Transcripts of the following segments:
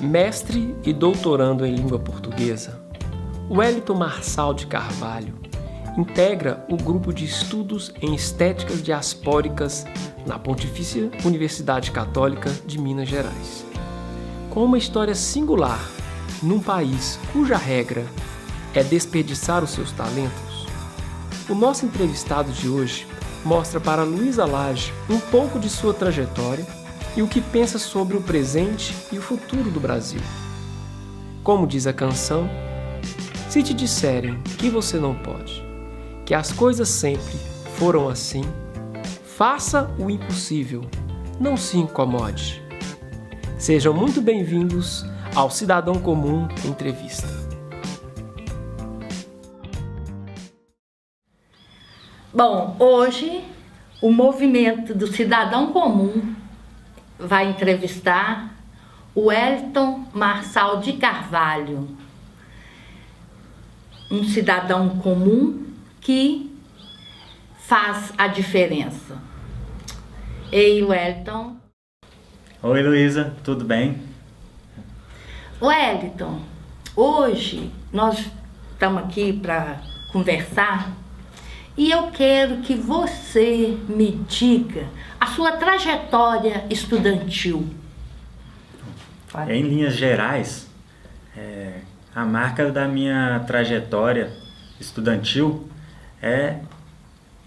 Mestre e doutorando em língua portuguesa, Wellington Marçal de Carvalho integra o grupo de estudos em estéticas diaspóricas na Pontifícia Universidade Católica de Minas Gerais. Com uma história singular num país cuja regra é desperdiçar os seus talentos, o nosso entrevistado de hoje mostra para Luísa Lage um pouco de sua trajetória e o que pensa sobre o presente e o futuro do Brasil. Como diz a canção, se te disserem que você não pode, que as coisas sempre foram assim, faça o impossível, não se incomode. Sejam muito bem-vindos ao Cidadão Comum Entrevista. Bom, hoje o movimento do Cidadão Comum vai entrevistar o Wellington Marçal de Carvalho, um cidadão comum que faz a diferença. Ei, Wellington. Oi, Luísa, tudo bem? Wellington, hoje nós estamos aqui para conversar e eu quero que você me diga a sua trajetória estudantil. Em linhas gerais, a marca da minha trajetória estudantil é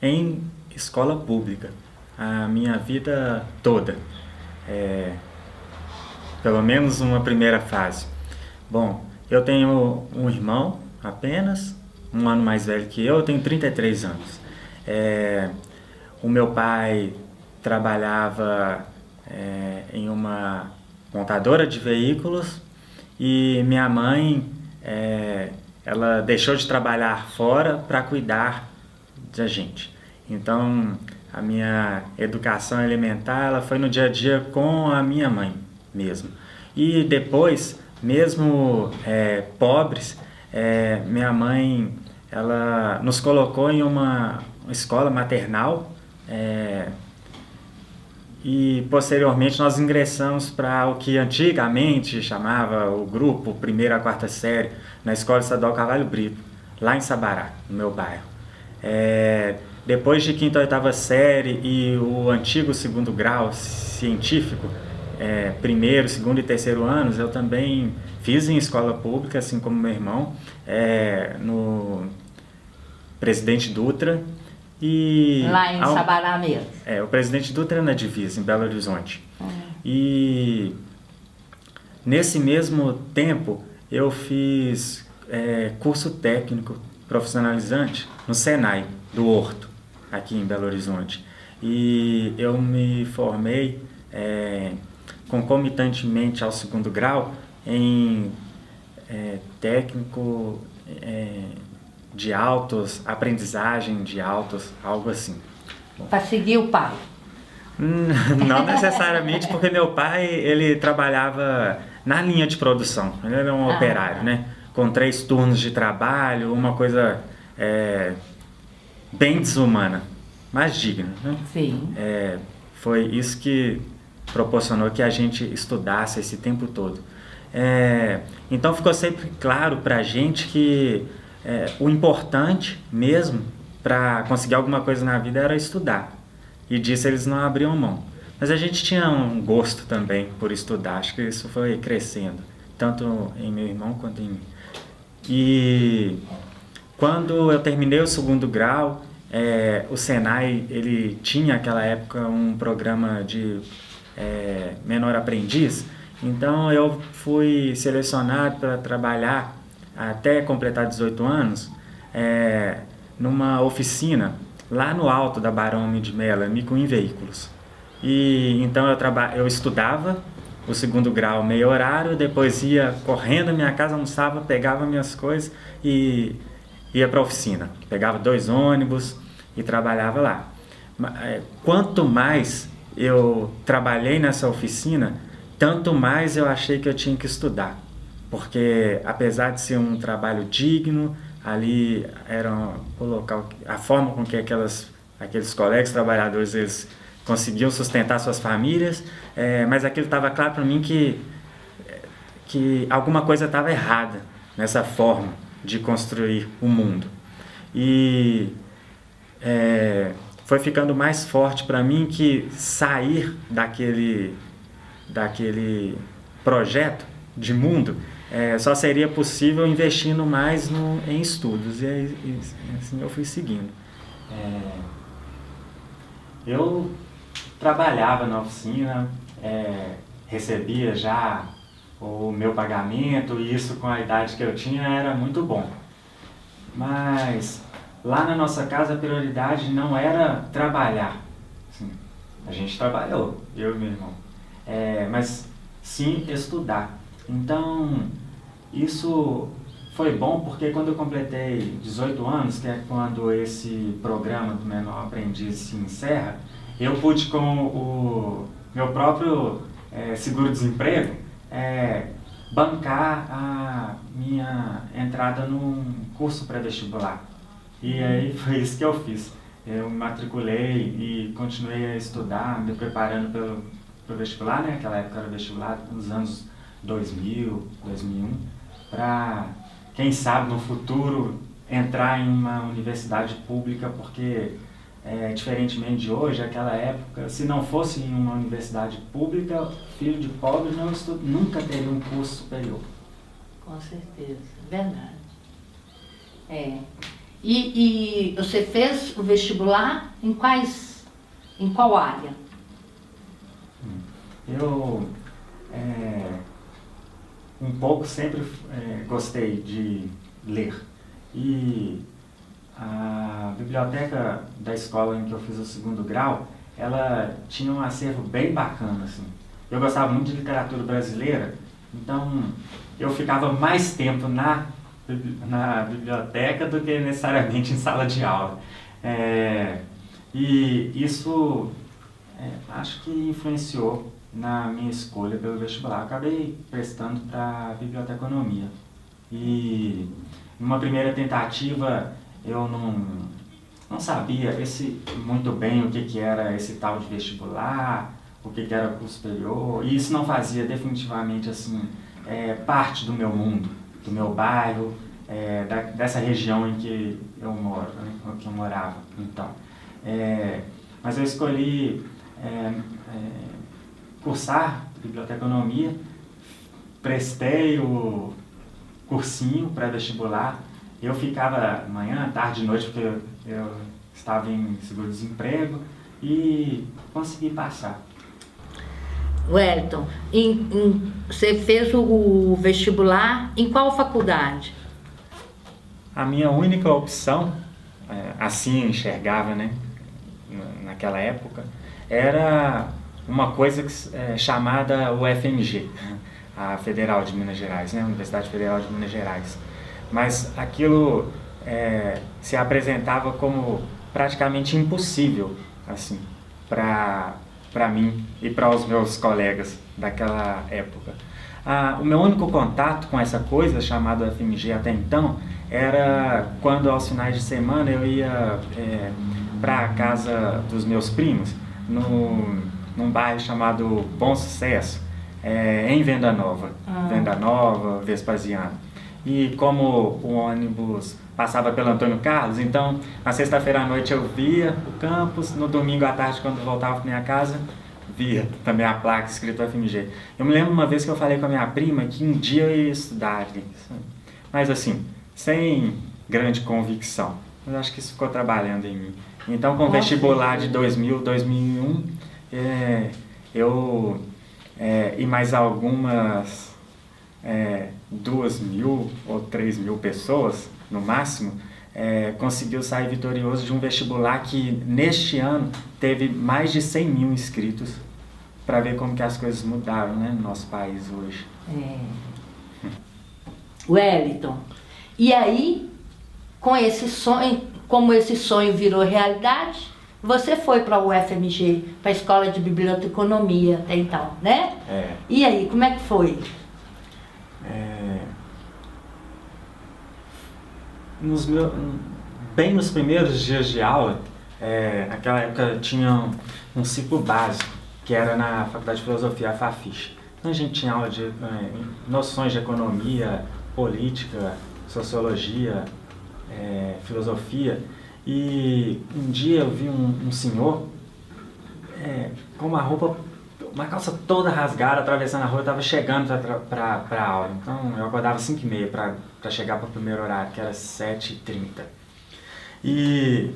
em escola pública. A minha vida toda, pelo menos uma primeira fase. Bom, eu tenho um irmão apenas, um ano mais velho que eu tenho 33 anos. O meu pai trabalhava em uma montadora de veículos e minha mãe ela deixou de trabalhar fora para cuidar da gente. Então a minha educação elementar ela foi no dia a dia com a minha mãe mesmo. E depois, mesmo pobres, minha mãe ela nos colocou em uma escola maternal e posteriormente nós ingressamos para o que antigamente chamava o grupo, primeira a quarta série, na Escola Estadual Carvalho Brito, lá em Sabará, no meu bairro. Depois de quinta a oitava série e o antigo segundo grau científico, primeiro, segundo e terceiro anos, eu também fiz em escola pública, assim como meu irmão, no Presidente Dutra. E lá em Sabará mesmo? O Presidente Dutra na divisa, em Belo Horizonte. E nesse mesmo tempo eu fiz curso técnico profissionalizante no Senai, do Horto, aqui em Belo Horizonte. E eu me formei concomitantemente ao segundo grau em técnico de autos, aprendizagem de autos, algo assim. Para seguir o pai? Não necessariamente, porque meu pai ele trabalhava na linha de produção, ele era um operário, né? Com 3 turnos de trabalho, uma coisa bem desumana, mas digna, né? Sim. Foi isso que proporcionou que a gente estudasse esse tempo todo. Então ficou sempre claro para a gente que o importante mesmo para conseguir alguma coisa na vida era estudar. E disso eles não abriam mão. Mas a gente tinha um gosto também por estudar. Acho que isso foi crescendo, tanto em meu irmão quanto em mim. E quando eu terminei o segundo grau, o Senai ele tinha naquela época um programa de menor aprendiz. Então eu fui selecionado para trabalhar até completar 18 anos, numa oficina lá no alto da Barão de Melo, em veículos. E então eu estudava o segundo grau meio horário, depois ia correndo à minha casa, almoçava, pegava minhas coisas e ia para a oficina. Pegava 2 ônibus e trabalhava lá. Quanto mais eu trabalhei nessa oficina, tanto mais eu achei que eu tinha que estudar. Porque apesar de ser um trabalho digno, ali era a forma com que aqueles colegas trabalhadores eles conseguiam sustentar suas famílias, mas aquilo estava claro para mim que alguma coisa estava errada nessa forma de construir o mundo. E foi ficando mais forte para mim que sair daquele projeto de mundo só seria possível investindo mais em estudos. E assim eu fui seguindo. Eu trabalhava na oficina, recebia já o meu pagamento, e isso com a idade que eu tinha era muito bom. Mas lá na nossa casa a prioridade não era trabalhar. Assim, a gente trabalhou, eu e meu irmão, mas sim estudar. Então isso foi bom porque quando eu completei 18 anos, que é quando esse programa do Menor Aprendiz se encerra, eu pude com o meu próprio seguro-desemprego bancar a minha entrada num curso pré-vestibular. E aí foi isso que eu fiz. Eu me matriculei e continuei a estudar, me preparando pelo vestibular, né? Naquela época era vestibular, nos anos 2000, 2001, para, quem sabe, no futuro entrar em uma universidade pública, porque, diferentemente de hoje, naquela época, se não fosse em uma universidade pública, filho de pobre nunca teria um curso superior. Com certeza, verdade. E você fez o vestibular em qual área? Eu um pouco sempre gostei de ler. E a biblioteca da escola em que eu fiz o 2º grau, ela tinha um acervo bem bacana, assim. Eu gostava muito de literatura brasileira, então eu ficava mais tempo na biblioteca do que necessariamente em sala de aula. E isso acho que influenciou na minha escolha pelo vestibular. Eu acabei prestando para biblioteconomia. E numa primeira tentativa eu não sabia muito bem o que era esse tal de vestibular, o que era curso superior, e isso não fazia definitivamente assim, parte do meu mundo, do meu bairro, dessa região em que eu moro, né, que eu morava. Então, mas eu escolhi cursar biblioteconomia, prestei o cursinho pré-vestibular. Eu ficava manhã, tarde e noite, porque eu estava em seguro-desemprego, e consegui passar. Wellington, você fez o vestibular em qual faculdade? A minha única opção, assim eu enxergava, né, naquela época, era uma coisa chamada UFMG, a Federal de Minas Gerais, né, Universidade Federal de Minas Gerais. Mas aquilo se apresentava como praticamente impossível, assim, para mim e para os meus colegas daquela época. O meu único contato com essa coisa chamada UFMG até então era quando aos finais de semana eu ia para a casa dos meus primos, num bairro chamado Bom Sucesso, em Venda Nova, Venda Nova, Vespasiano. E como o ônibus passava pelo Antônio Carlos, então na sexta-feira à noite eu via o campus, no domingo à tarde, quando eu voltava para minha casa, via também a placa escrita UFMG. Eu me lembro uma vez que eu falei com a minha prima que um dia eu ia estudar ali, mas assim, sem grande convicção. Eu acho que isso ficou trabalhando em mim. Então, com o vestibular de 2000, 2001, eu e mais algumas 2.000 ou 3.000 pessoas, no máximo, conseguiu sair vitorioso de um vestibular que, neste ano, teve mais de 100.000 inscritos, para ver como que as coisas mudaram, né, no nosso país hoje. Wellington, e aí com esse sonho, como esse sonho virou realidade, você foi para o UFMG, para a Escola de Biblioteconomia até então, né? É. E aí, como é que foi? Bem nos primeiros dias de aula, naquela época tinha um ciclo básico, que era na Faculdade de Filosofia, a FAFISH. Então a gente tinha aula de noções de economia, política, sociologia, filosofia. E um dia eu vi um senhor com uma calça toda rasgada, atravessando a rua. Eu estava chegando para a aula, então eu acordava às 5h30 para chegar para o primeiro horário, que era 7h30. E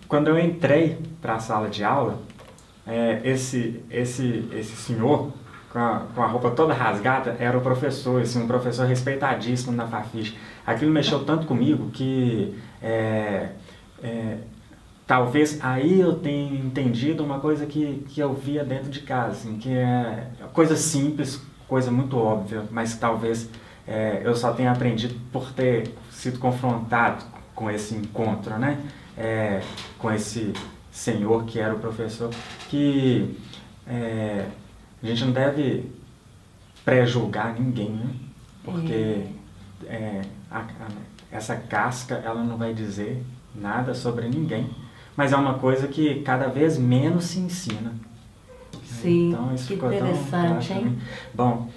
quando eu entrei para a sala de aula, esse senhor com a roupa toda rasgada era o professor, um professor respeitadíssimo na FAFISH. Aquilo mexeu tanto comigo que talvez aí eu tenha entendido uma coisa que eu via dentro de casa, assim, que é coisa simples, coisa muito óbvia, mas talvez eu só tenha aprendido por ter sido confrontado com esse encontro, né? Com esse senhor que era o professor, que a gente não deve pré-julgar ninguém, né? Porque essa casca ela não vai dizer nada sobre ninguém, mas é uma coisa que cada vez menos se ensina. Sim, então, isso que ficou interessante, tão hein? Bom,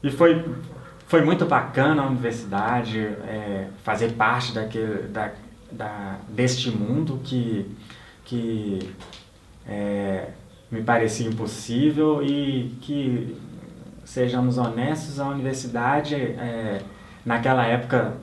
e foi muito bacana a universidade, fazer parte deste mundo que me parecia impossível e que, sejamos honestos, a universidade, naquela época,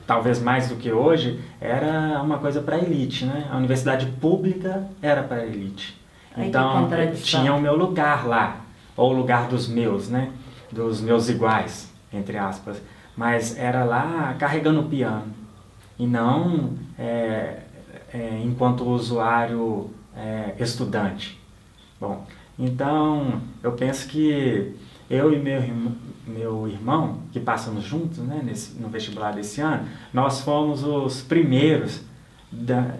talvez mais do que hoje, era uma coisa para a elite, né? A universidade pública era para a elite. Então, tinha o meu lugar lá, ou o lugar dos meus, né? Dos meus iguais, entre aspas. Mas era lá carregando o piano, e não enquanto usuário estudante. Bom, então eu penso que eu e meu irmão, que passamos juntos, né, no vestibular desse ano, nós fomos os primeiros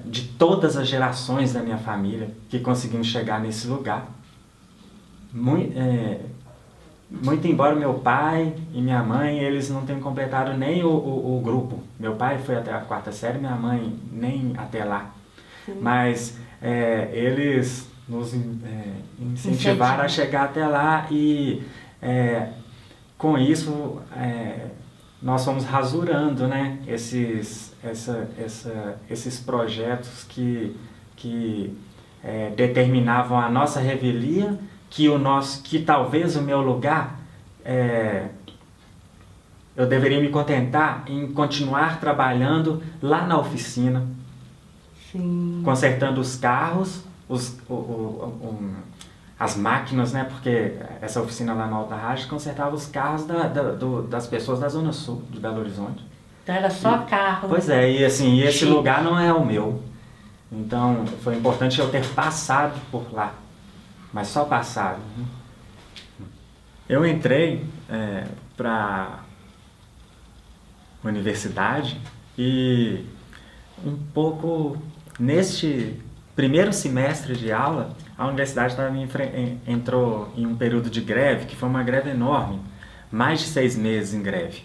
de todas as gerações da minha família que conseguimos chegar nesse lugar. Muito embora meu pai e minha mãe, eles não tenham completado nem o grupo. Meu pai foi até a 4ª série, minha mãe nem até lá. Sim. Mas eles nos incentivaram a chegar até lá e com isso nós fomos rasurando, né, esses projetos que determinavam a nossa revelia, que talvez o meu lugar, eu deveria me contentar em continuar trabalhando lá na oficina. Sim. Consertando os carros, as máquinas, né? Porque essa oficina lá no Alto da Rádio consertava os carros das pessoas da Zona Sul de Belo Horizonte. Então era só carro. Pois e assim, esse lugar não é o meu. Então foi importante eu ter passado por lá, mas só passado. Eu entrei para a universidade e um pouco neste primeiro semestre de aula, a universidade entrou em um período de greve, que foi uma greve enorme, mais de 6 meses em greve.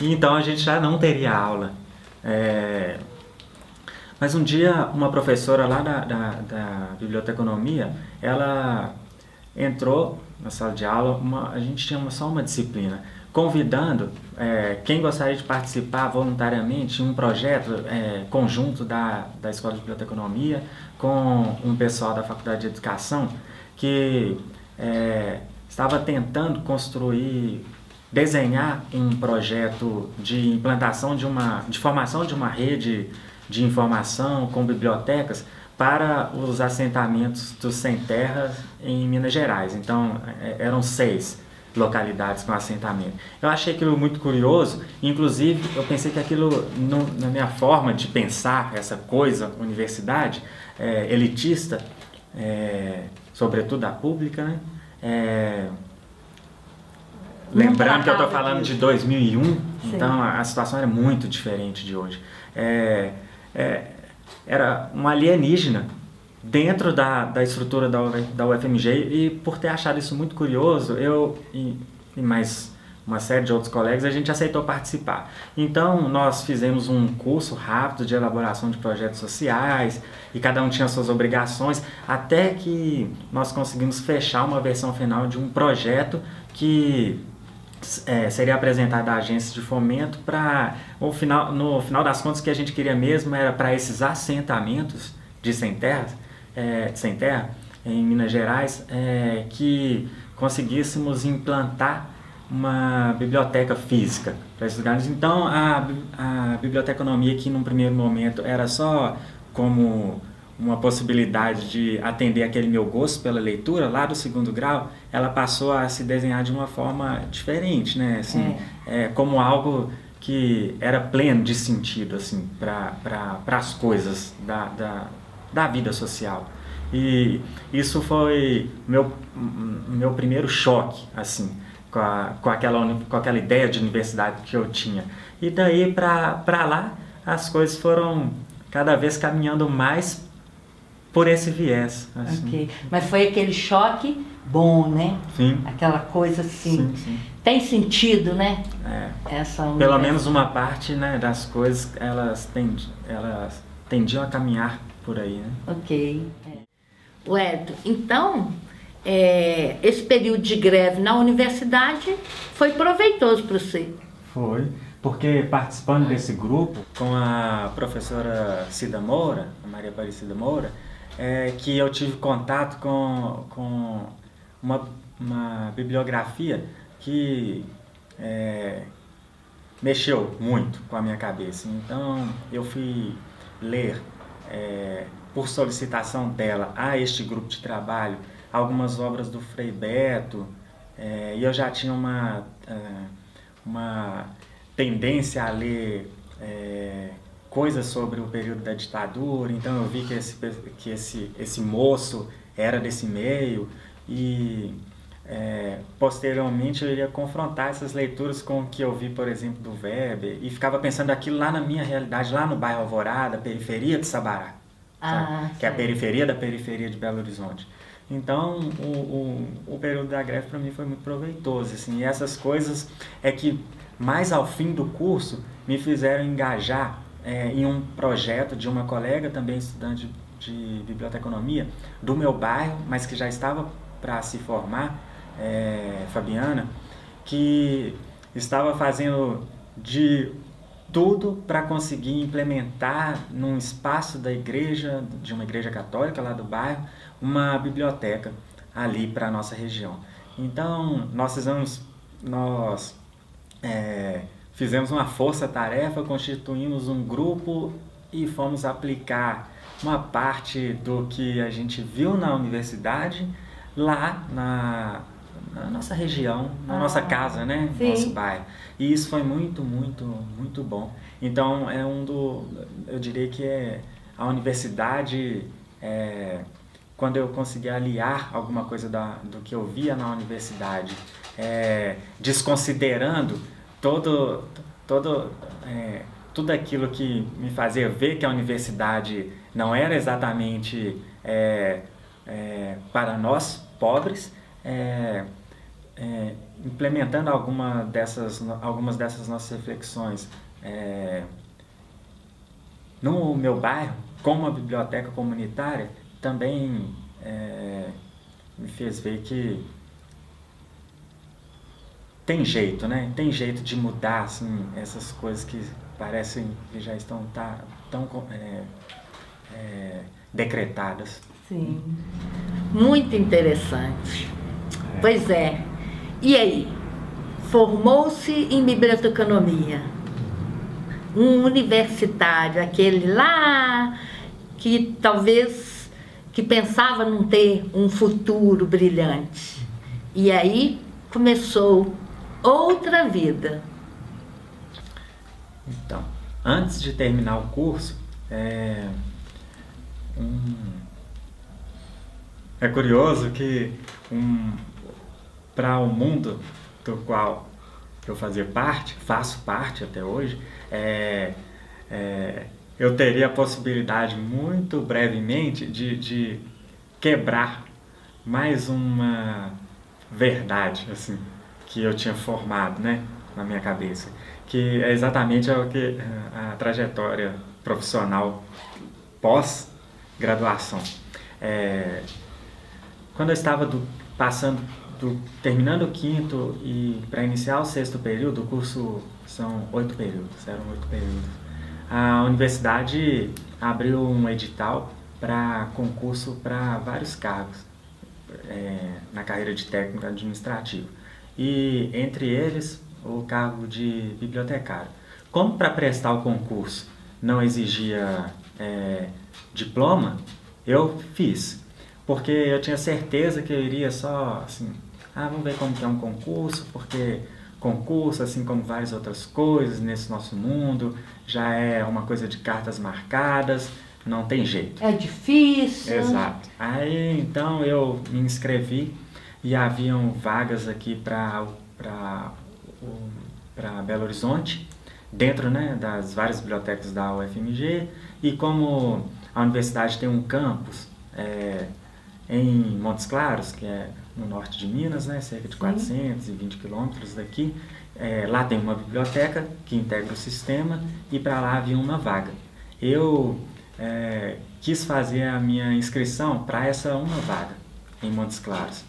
E então a gente já não teria aula. Mas um dia uma professora lá da biblioteconomia, ela entrou na sala de aula, a gente tinha só uma disciplina, convidando quem gostaria de participar voluntariamente em um projeto conjunto da Escola de Biblioteconomia com um pessoal da Faculdade de Educação que estava tentando desenhar um projeto de implantação de formação de uma rede de informação com bibliotecas para os assentamentos dos sem terra em Minas Gerais. Então, eram 6 localidades com assentamento. Eu achei aquilo muito curioso, inclusive eu pensei que aquilo, na minha forma de pensar essa coisa, universidade, elitista, sobretudo a pública, né? lembrando que eu estou tratava falando disso. de 2001, Sim. então a situação era muito diferente de hoje. Era um alienígena dentro da estrutura da UFMG, e por ter achado isso muito curioso, eu e mais uma série de outros colegas, a gente aceitou participar. Então, nós fizemos um curso rápido de elaboração de projetos sociais, e cada um tinha suas obrigações, até que nós conseguimos fechar uma versão final de um projeto que seria apresentado à agência de fomento para, no final das contas, o que a gente queria mesmo era para esses assentamentos de sem terra, em Minas Gerais, que conseguíssemos implantar uma biblioteca física para esses lugares. Então, a biblioteconomia, que num primeiro momento era só como uma possibilidade de atender aquele meu gosto pela leitura, lá do segundo grau, ela passou a se desenhar de uma forma diferente, né? Assim, como algo que era pleno de sentido, assim, para as coisas da vida social. E isso foi meu primeiro choque, assim, com aquela ideia de universidade que eu tinha. E daí para lá, as coisas foram cada vez caminhando mais por esse viés. Assim. Ok. Mas foi aquele choque bom, né? Sim. Aquela coisa assim. Sim. Tem sentido, né? Pelo menos uma parte, né, das coisas, elas tendiam a caminhar por aí, né? Ok. Wellington, então, esse período de greve na universidade foi proveitoso para você? Foi, porque participando desse grupo com a professora Cida Moura, a Maria Aparecida Moura, que eu tive contato com uma bibliografia que mexeu muito com a minha cabeça. Então eu fui ler, por solicitação dela, a este grupo de trabalho, algumas obras do Frei Beto, e eu já tinha uma tendência a ler coisas sobre o período da ditadura. Então eu vi que esse moço era desse meio, e posteriormente eu iria confrontar essas leituras com o que eu vi, por exemplo, do Weber, e ficava pensando aquilo lá na minha realidade, lá no bairro Alvorada, periferia de Sabará, que é a periferia da periferia de Belo Horizonte. Então o período da greve para mim foi muito proveitoso, assim, e essas coisas que mais ao fim do curso me fizeram engajar em um projeto de uma colega, também estudante de biblioteconomia, do meu bairro, mas que já estava para se formar, Fabiana, que estava fazendo de tudo para conseguir implementar num espaço da igreja, de uma igreja católica lá do bairro, uma biblioteca ali para a nossa região. Então nós fizemos uma força-tarefa, constituímos um grupo e fomos aplicar uma parte do que a gente viu na universidade lá na nossa região, na nossa casa, né? Sim. Nosso bairro. E isso foi muito, muito, muito bom. Então eu diria que a universidade, quando eu consegui aliar alguma coisa do que eu via na universidade, desconsiderando tudo aquilo que me fazia ver que a universidade não era exatamente para nós, pobres, implementando algumas dessas nossas reflexões no meu bairro, com uma biblioteca comunitária, também me fez ver que tem jeito, né? Tem jeito de mudar, assim, essas coisas que parecem que já estão tão decretadas. Sim. Muito interessante. Pois é. E aí? Formou-se em biblioteconomia. Um universitário, aquele lá que talvez pensava não ter um futuro brilhante. E aí começou outra vida. Então, antes de terminar o curso, é curioso que para o mundo do qual eu faço parte até hoje, eu teria a possibilidade muito brevemente de quebrar mais uma verdade assim, que eu tinha formado, né, na minha cabeça, que é exatamente o que a trajetória profissional pós-graduação. Quando eu estava terminando o quinto e para iniciar o sexto período, o curso eram 8 períodos. A universidade abriu um edital para concurso para vários cargos na carreira de técnico administrativo. E entre eles, o cargo de bibliotecário. Como para prestar o concurso não exigia diploma, eu fiz. Porque eu tinha certeza que eu iria só assim, vamos ver como que é um concurso, porque concurso, assim como várias outras coisas nesse nosso mundo, já é uma coisa de cartas marcadas, não tem jeito. É difícil. Exato. Aí então eu me inscrevi e haviam vagas aqui para Belo Horizonte, dentro, né, das várias bibliotecas da UFMG, e como a universidade tem um campus em Montes Claros, que é no norte de Minas, né, cerca de 420 quilômetros daqui, lá tem uma biblioteca que integra o sistema e para lá havia uma vaga. Eu quis fazer a minha inscrição para essa uma vaga em Montes Claros.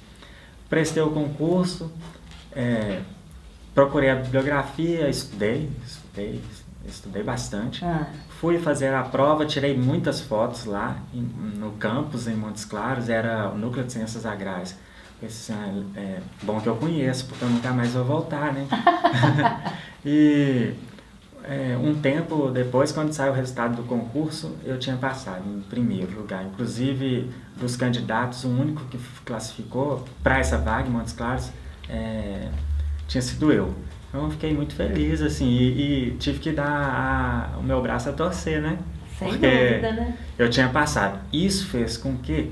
Prestei o concurso, procurei a bibliografia, estudei bastante. Fui fazer a prova, tirei muitas fotos lá no campus em Montes Claros, era o Núcleo de Ciências Agrárias. Pensei, bom que eu conheço, porque eu nunca mais vou voltar, né? E um tempo depois, quando saiu o resultado do concurso, eu tinha passado em primeiro lugar. Inclusive, dos candidatos, o único que classificou para essa vaga em Montes Claros tinha sido eu. Então, fiquei muito feliz, assim, e tive que dar o meu braço a torcer, né? Sem dúvida, né? Eu tinha passado. Isso fez com que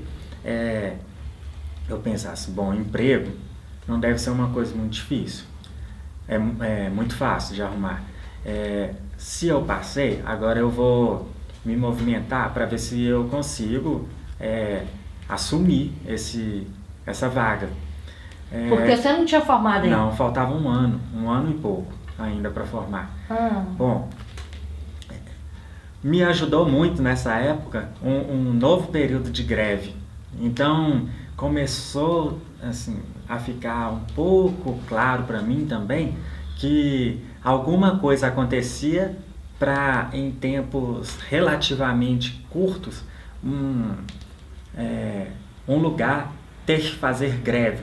eu pensasse, bom, emprego não deve ser uma coisa muito difícil. É muito fácil de arrumar. Se eu passei, agora eu vou me movimentar para ver se eu consigo assumir essa vaga. Porque você não tinha formado ainda? Não, faltava um ano e pouco ainda para formar. Bom, me ajudou muito nessa época um novo período de greve. Então, começou assim, a ficar um pouco claro para mim também que alguma coisa acontecia para, em tempos relativamente curtos, um lugar ter que fazer greve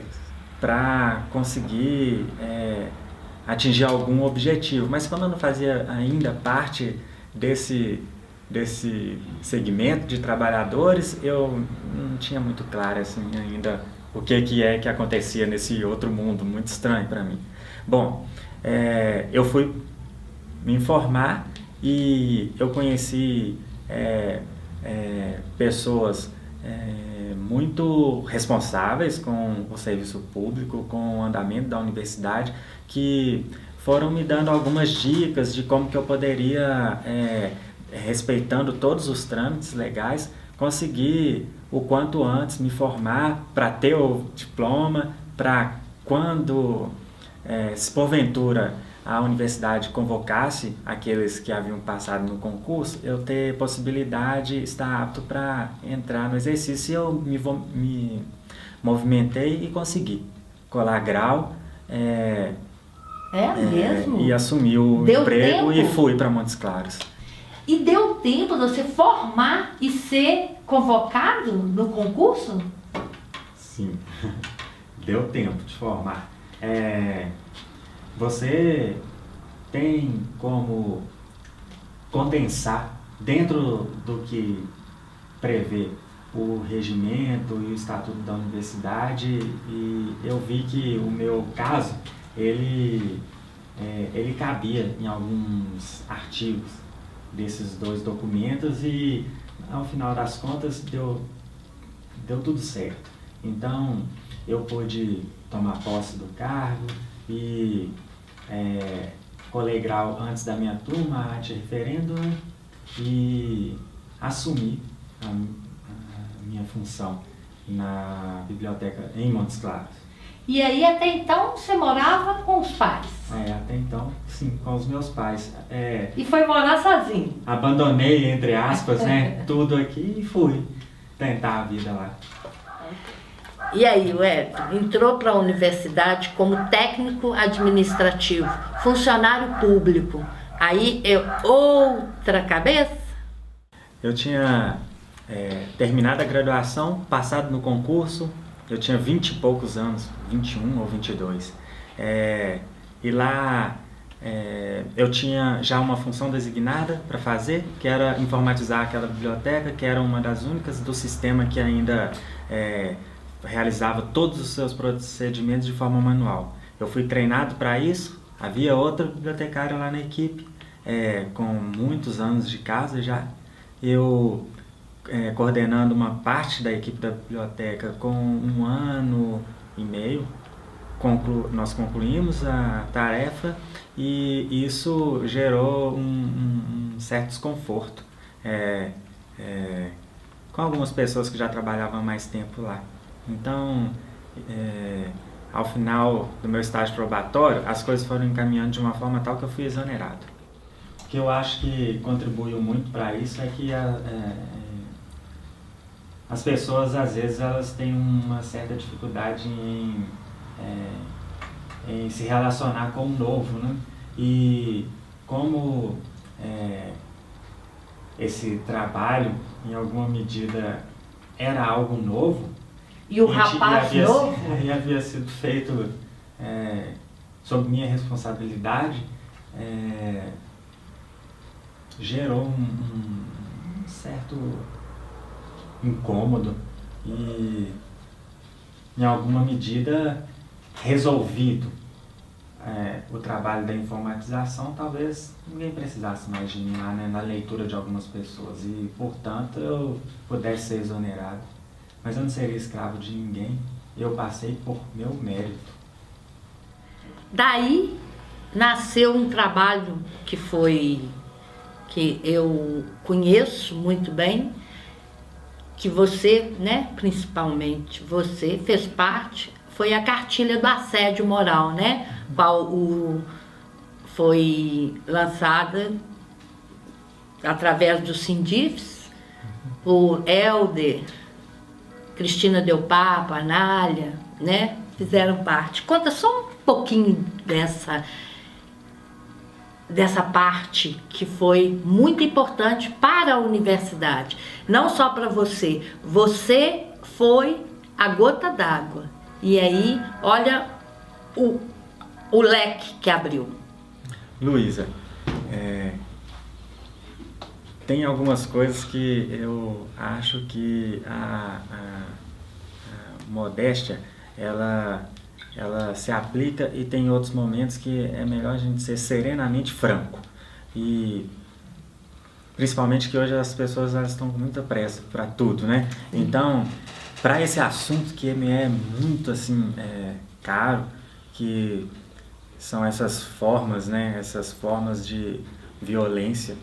para conseguir atingir algum objetivo. Mas como eu não fazia ainda parte desse segmento de trabalhadores, eu não tinha muito claro assim, ainda o que acontecia nesse outro mundo muito estranho para mim. Bom, eu fui me informar e eu conheci pessoas muito responsáveis com o serviço público, com o andamento da universidade, que foram me dando algumas dicas de como que eu poderia, respeitando todos os trâmites legais, conseguir o quanto antes me formar para ter o diploma, para quando, se porventura a universidade convocasse aqueles que haviam passado no concurso, eu ter possibilidade, estar apto para entrar no exercício. E eu me movimentei e consegui colar grau mesmo? E assumi o emprego e fui para Montes Claros. E deu tempo de você formar e ser convocado no concurso? Sim, deu tempo de formar. Você tem como condensar dentro do que prevê o regimento e o estatuto da universidade, e eu vi que o meu caso, ele cabia em alguns artigos desses dois documentos e, ao final das contas, deu tudo certo. Então, eu pude tomar posse do cargo e colei grau antes da minha turma, arte referendo, né? E assumi a minha função na biblioteca em Montes Claros. E aí, até então, você morava com os pais? Até então, sim, com os meus pais. E foi morar sozinho? Abandonei, entre aspas, né, tudo aqui e fui tentar a vida lá. E aí, Wellington, entrou para a universidade como técnico administrativo, funcionário público. Aí é outra cabeça? Eu tinha terminado a graduação, passado no concurso, eu tinha 20 e poucos anos, 21 ou 22. E lá eu tinha já uma função designada para fazer, que era informatizar aquela biblioteca, que era uma das únicas do sistema que ainda realizava todos os seus procedimentos de forma manual. Eu fui treinado para isso, havia outra bibliotecária lá na equipe, com muitos anos de casa já. Eu coordenando uma parte da equipe da biblioteca com 1 ano e meio, nós concluímos a tarefa e isso gerou um certo desconforto com algumas pessoas que já trabalhavam há mais tempo lá. Então, ao final do meu estágio probatório, as coisas foram encaminhando de uma forma tal que eu fui exonerado. O que eu acho que contribuiu muito para isso é que as pessoas, às vezes, elas têm uma certa dificuldade em se relacionar com o novo, né? E como esse trabalho, em alguma medida, era algo novo, e o rapaz novo? E havia sido feito sob minha responsabilidade, gerou um certo incômodo e, em alguma medida, resolvido o trabalho da informatização, talvez ninguém precisasse mais de mim lá, né, na leitura de algumas pessoas e, portanto, eu pudesse ser exonerado. Mas eu não seria escravo de ninguém, eu passei por meu mérito. Daí nasceu um trabalho que eu conheço muito bem, que você, né, principalmente você, fez parte, foi a cartilha do assédio moral, né, qual foi lançada através do Sindifes, por Helder, Cristina Del Papa, Anália, né, fizeram parte. Conta só um pouquinho dessa parte que foi muito importante para a universidade, não só para você. Você foi a gota d'água. E aí, olha o leque que abriu. Luísa, tem algumas coisas que eu acho que a modéstia, ela se aplica, e tem outros momentos que é melhor a gente ser serenamente franco. E principalmente que hoje as pessoas elas estão com muita pressa para tudo, né? Então, para esse assunto que me é muito assim caro, que são essas formas, né? Essas formas de violência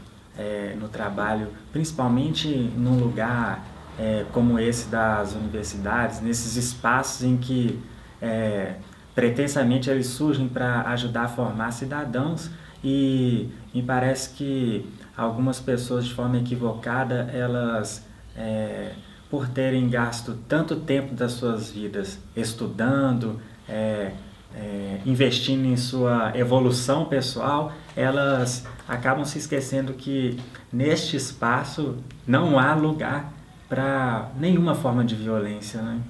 no trabalho, principalmente num lugar como esse das universidades, nesses espaços em que pretensamente eles surgem para ajudar a formar cidadãos, e me parece que algumas pessoas, de forma equivocada, elas, por terem gasto tanto tempo das suas vidas estudando, investindo em sua evolução pessoal, elas acabam se esquecendo que neste espaço não há lugar para nenhuma forma de violência, né?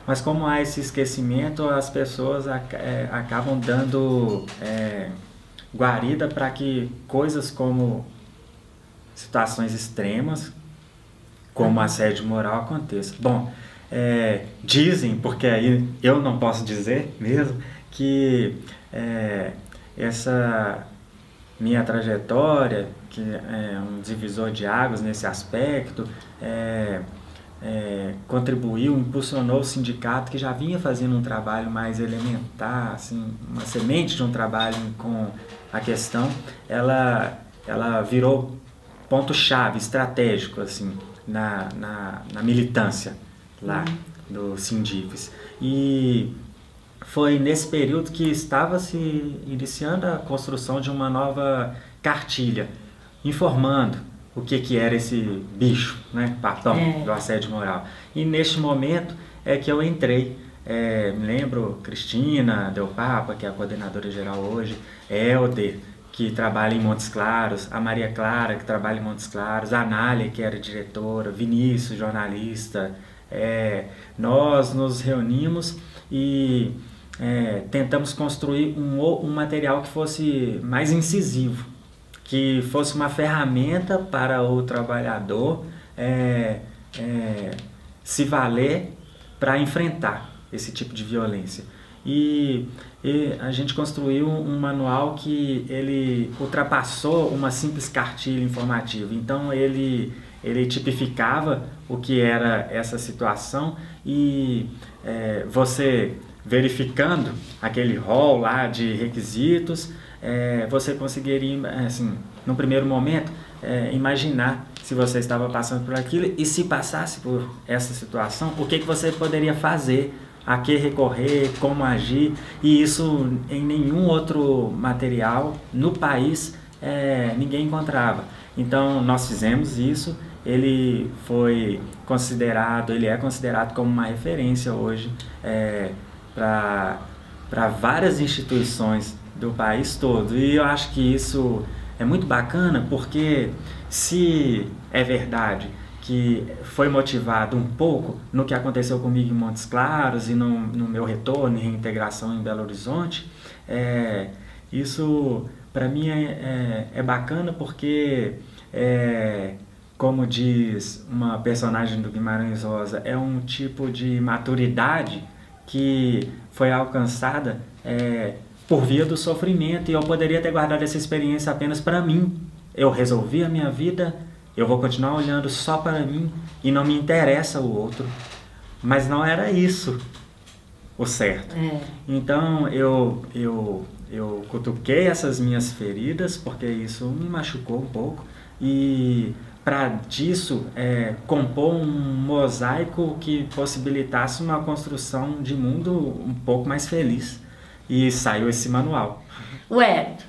Mas como há esse esquecimento, as pessoas acabam dando guarida para que coisas como situações extremas, como assédio moral, aconteçam. Bom, dizem, porque aí eu não posso dizer mesmo, que essa minha trajetória, que é um divisor de águas nesse aspecto, contribuiu, impulsionou o sindicato, que já vinha fazendo um trabalho mais elementar, assim, uma semente de um trabalho com a questão, ela virou ponto-chave, estratégico, assim, na militância lá do Sindifes. E foi nesse período que estava se iniciando a construção de uma nova cartilha, informando o que era esse bicho, né, papão do assédio moral. E neste momento é que eu entrei. Me lembro Cristina Del Papa, que é a coordenadora geral hoje, Helder, que trabalha em Montes Claros, a Maria Clara, que trabalha em Montes Claros, a Anália, que era diretora, Vinícius, jornalista. Nós nos reunimos e tentamos construir um material que fosse mais incisivo, que fosse uma ferramenta para o trabalhador se valer para enfrentar esse tipo de violência. E a gente construiu um manual que ele ultrapassou uma simples cartilha informativa. Então ele tipificava o que era essa situação e você verificando aquele rol lá de requisitos, você conseguiria, assim, no primeiro momento, imaginar se você estava passando por aquilo e se passasse por essa situação, o que você poderia fazer, a que recorrer, como agir, e isso em nenhum outro material no país ninguém encontrava. Então nós fizemos isso, ele é considerado como uma referência hoje para várias instituições do país todo. E eu acho que isso é muito bacana, porque se é verdade que foi motivado um pouco no que aconteceu comigo em Montes Claros e no meu retorno e reintegração em Belo Horizonte, isso para mim é bacana, porque como diz uma personagem do Guimarães Rosa, é um tipo de maturidade que foi alcançada por via do sofrimento, e eu poderia ter guardado essa experiência apenas para mim. Eu resolvi a minha vida, eu vou continuar olhando só para mim e não me interessa o outro. Mas não era isso o certo. Então eu cutuquei essas minhas feridas, porque isso me machucou um pouco, e para disso compor um mosaico que possibilitasse uma construção de mundo um pouco mais feliz. E saiu esse manual. Wellington,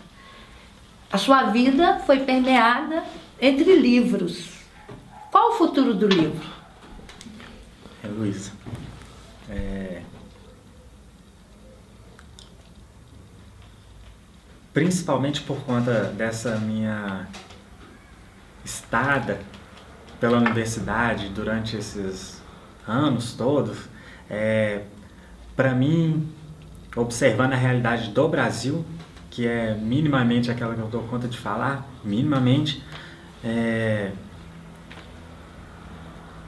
a sua vida foi permeada entre livros. Qual o futuro do livro? Luísa, principalmente por conta dessa minha estada pela universidade durante esses anos todos, para mim, observando a realidade do Brasil, que é minimamente aquela que eu dou conta de falar, minimamente,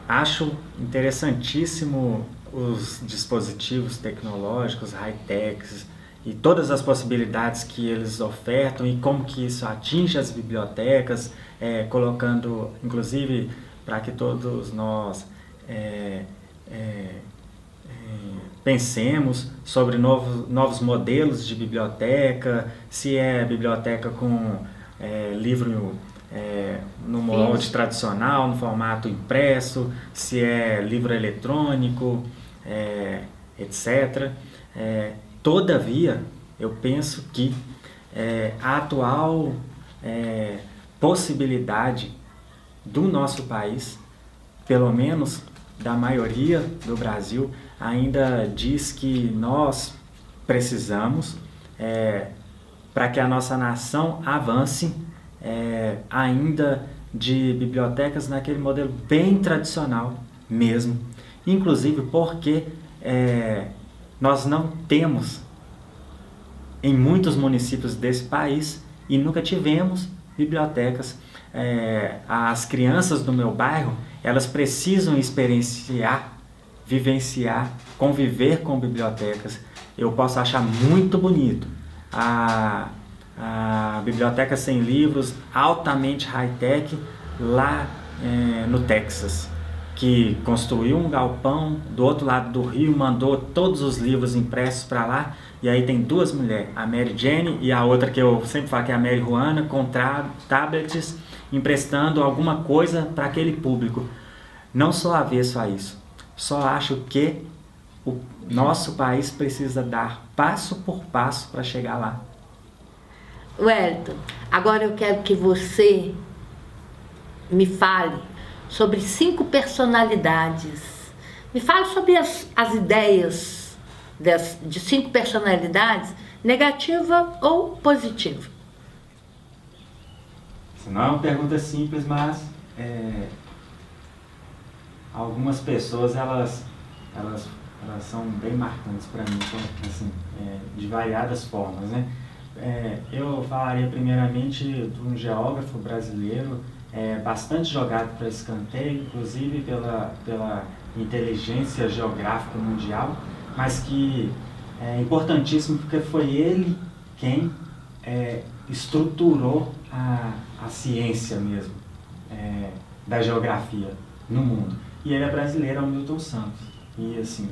acho interessantíssimo os dispositivos tecnológicos, high-techs, e todas as possibilidades que eles ofertam e como que isso atinge as bibliotecas, colocando, inclusive, para que todos nós pensemos sobre novos modelos de biblioteca, se é biblioteca com livro no molde tradicional, no formato impresso, se é livro eletrônico, etc. Todavia, eu penso que a atual possibilidade do nosso país, pelo menos da maioria do Brasil, ainda diz que nós precisamos, para que a nossa nação avance, ainda de bibliotecas naquele modelo bem tradicional mesmo, inclusive porque nós não temos em muitos municípios desse país e nunca tivemos bibliotecas. As crianças do meu bairro, elas precisam experienciar, vivenciar, conviver com bibliotecas. Eu posso achar muito bonito a biblioteca sem livros, altamente high-tech, lá no Texas. que construiu um galpão do outro lado do rio, mandou todos os livros impressos para lá, e aí tem duas mulheres, a Mary Jane e a outra que eu sempre falo que é a Mary Juana, com tablets, emprestando alguma coisa para aquele público. Não sou avesso a isso, só acho que o nosso país precisa dar passo por passo para chegar lá. Wellington, agora eu quero que você me fale sobre 5 personalidades. Me fale sobre as ideias de 5 personalidades, negativa ou positiva. Isso não é uma pergunta simples, mas algumas pessoas elas são bem marcantes para mim, assim, de variadas formas, né? Eu falaria primeiramente de um geógrafo brasileiro bastante jogado para escanteio, inclusive pela inteligência geográfica mundial, mas que é importantíssimo porque foi ele quem estruturou a ciência mesmo da geografia no mundo. E ele é brasileiro, é o Milton Santos. E assim,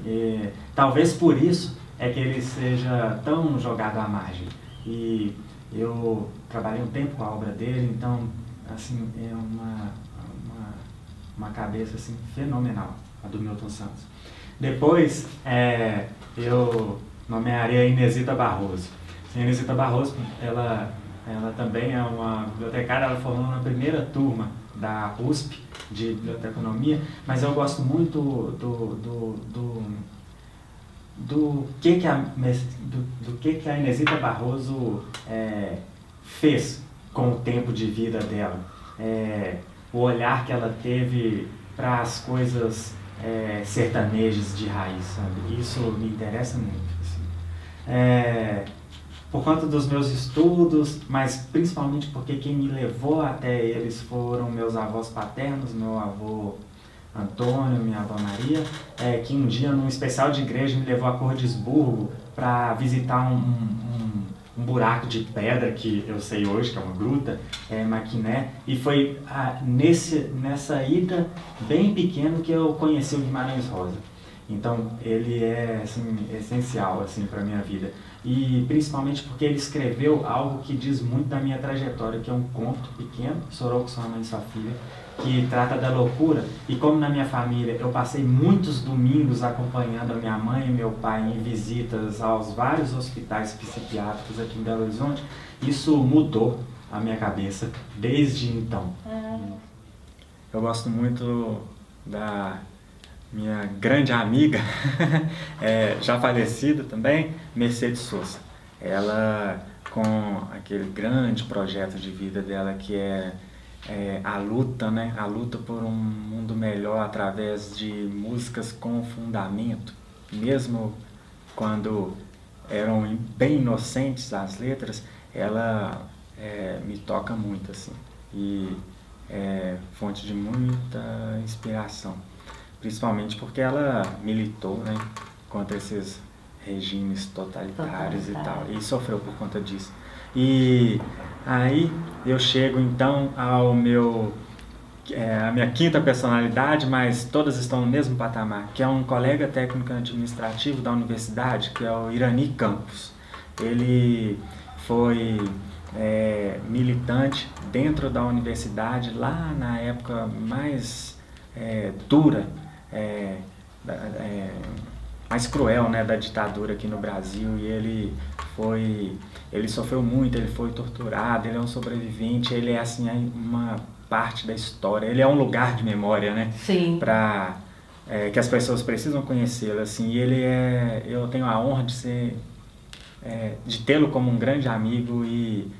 talvez por isso é que ele seja tão jogado à margem. E eu trabalhei um tempo com a obra dele, então assim, é uma cabeça assim, fenomenal, a do Milton Santos. Depois, eu nomearia a Inesita Barroso. A Inesita Barroso, ela também é uma bibliotecária, ela formou na primeira turma da USP de biblioteconomia, mas eu gosto muito do que a Inesita Barroso fez com o tempo de vida dela, o olhar que ela teve para as coisas sertanejas de raiz, sabe? Isso me interessa muito, assim. Por conta dos meus estudos, mas principalmente porque quem me levou até eles foram meus avós paternos, meu avô Antônio, minha avó Maria, que um dia num especial de igreja me levou a Cordisburgo para visitar um buraco de pedra que eu sei hoje que é uma gruta, Maquiné, e foi nessa ida bem pequeno que eu conheci o Guimarães Rosa. Então ele é assim, essencial assim, para a minha vida. E principalmente porque ele escreveu algo que diz muito da minha trajetória, que é um conto pequeno, Sorou com sua mãe e sua filha, que trata da loucura. E como na minha família eu passei muitos domingos acompanhando a minha mãe e meu pai em visitas aos vários hospitais psiquiátricos aqui em Belo Horizonte, isso mudou a minha cabeça desde então. Eu gosto muito da minha grande amiga, já falecida também, Mercedes Sosa. Ela, com aquele grande projeto de vida dela que é a luta, né? A luta por um mundo melhor através de músicas com fundamento, mesmo quando eram bem inocentes as letras, ela me toca muito, assim, e é fonte de muita inspiração. Principalmente porque ela militou, né, contra esses regimes totalitários e tal, e sofreu por conta disso. E aí eu chego então ao a minha quinta personalidade, mas todas estão no mesmo patamar, que é um colega técnico administrativo da universidade, que é o Irani Campos. Ele foi militante dentro da universidade lá na época mais dura, mais cruel, né, da ditadura aqui no Brasil, e ele sofreu muito, ele foi torturado, ele é um sobrevivente, ele é assim uma parte da história, ele é um lugar de memória, né? Sim. Para que as pessoas precisam conhecê-lo, assim, e eu tenho a honra de tê-lo como um grande amigo e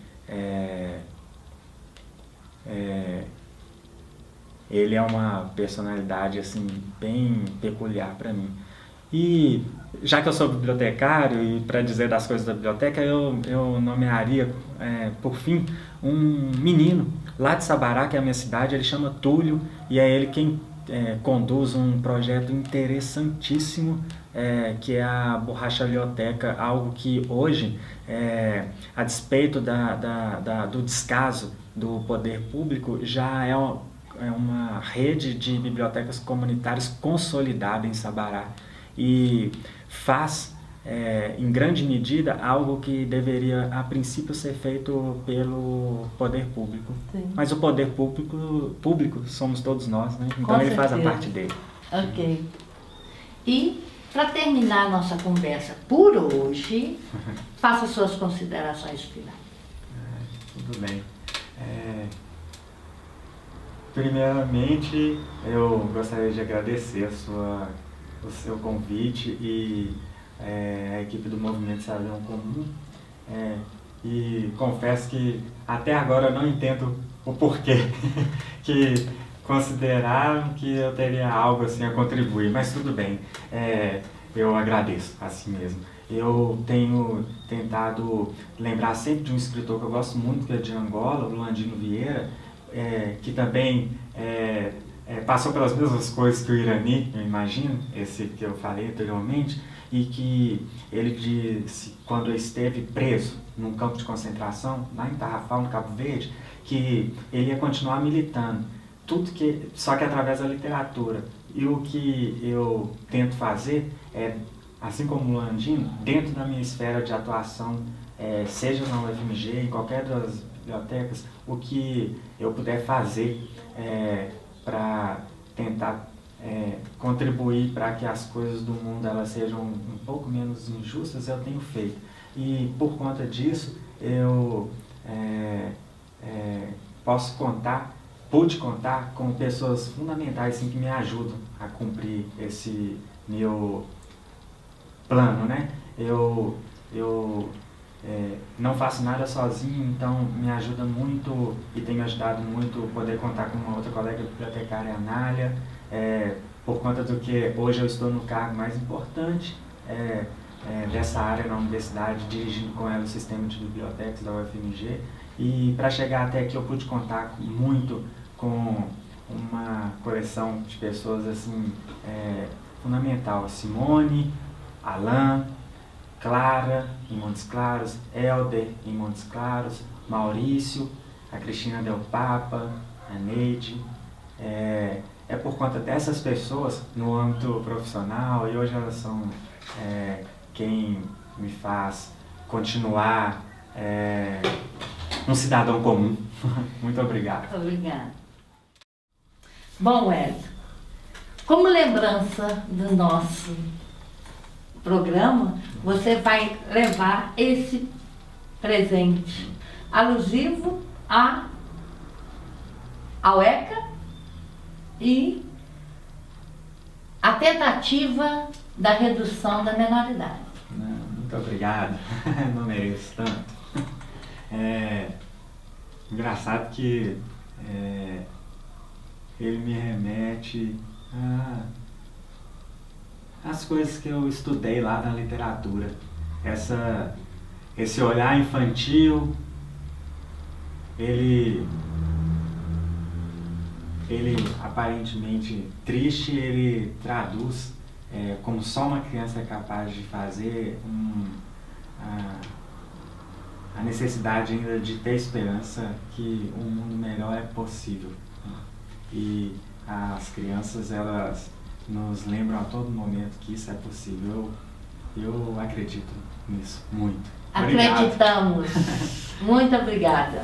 ele é uma personalidade assim bem peculiar para mim. E já que eu sou bibliotecário e para dizer das coisas da biblioteca, eu nomearia, por fim, um menino lá de Sabará, que é a minha cidade. Ele chama Túlio e é ele quem conduz um projeto interessantíssimo, que é a Borrachalioteca, algo que hoje, a despeito do descaso do poder público, já é uma rede de bibliotecas comunitárias consolidada em Sabará e faz, em grande medida, algo que deveria, a princípio, ser feito pelo poder público. Sim. Mas o poder público somos todos nós, né? Então Com ele faz a certeza. parte dele. Ok. E, para terminar a nossa conversa por hoje, faça suas considerações finais. Tudo bem. Primeiramente, eu gostaria de agradecer o seu convite e a equipe do Movimento Cidadão Comum. E confesso que até agora eu não entendo o porquê que consideraram que eu teria algo assim a contribuir, mas tudo bem, eu agradeço assim mesmo. Eu tenho tentado lembrar sempre de um escritor que eu gosto muito, que é de Angola, o Landino Vieira, que também passou pelas mesmas coisas que o Irani, eu imagino, esse que eu falei anteriormente, e que ele disse, quando esteve preso num campo de concentração, lá em Tarrafal, no Cabo Verde, que ele ia continuar militando, só que através da literatura. E o que eu tento fazer é, assim como o Landino, dentro da minha esfera de atuação, seja na UFMG, em qualquer das bibliotecas, o que eu puder fazer para tentar contribuir para que as coisas do mundo elas sejam um pouco menos injustas, eu tenho feito. E por conta disso, eu pude contar com pessoas fundamentais assim, que me ajudam a cumprir esse meu plano, né? Eu não faço nada sozinho, então me ajuda muito e tem me ajudado muito poder contar com uma outra colega bibliotecária, a Anália, por conta do que hoje eu estou no cargo mais importante dessa área na universidade, dirigindo com ela o sistema de bibliotecas da UFMG. E para chegar até aqui eu pude contar muito com uma coleção de pessoas assim, fundamental, Simone, Alain, Clara, em Montes Claros, Helder, em Montes Claros, Maurício, a Cristina Del Papa, a Neide. É por conta dessas pessoas no âmbito profissional, e hoje elas são quem me faz continuar um cidadão comum. Muito obrigado. Obrigada. Bom, Wellington, como lembrança do nosso programa, você vai levar esse presente alusivo ao ECA e a tentativa da redução da menoridade. Muito obrigado, não mereço tanto. Engraçado que ele me remete às coisas que eu estudei lá na literatura. Esse olhar infantil, ele aparentemente triste, ele traduz como só uma criança é capaz de fazer a necessidade ainda de ter esperança que um mundo melhor é possível. E as crianças, elas nos lembram a todo momento que isso é possível. Eu acredito nisso muito. Acreditamos. Muito obrigada.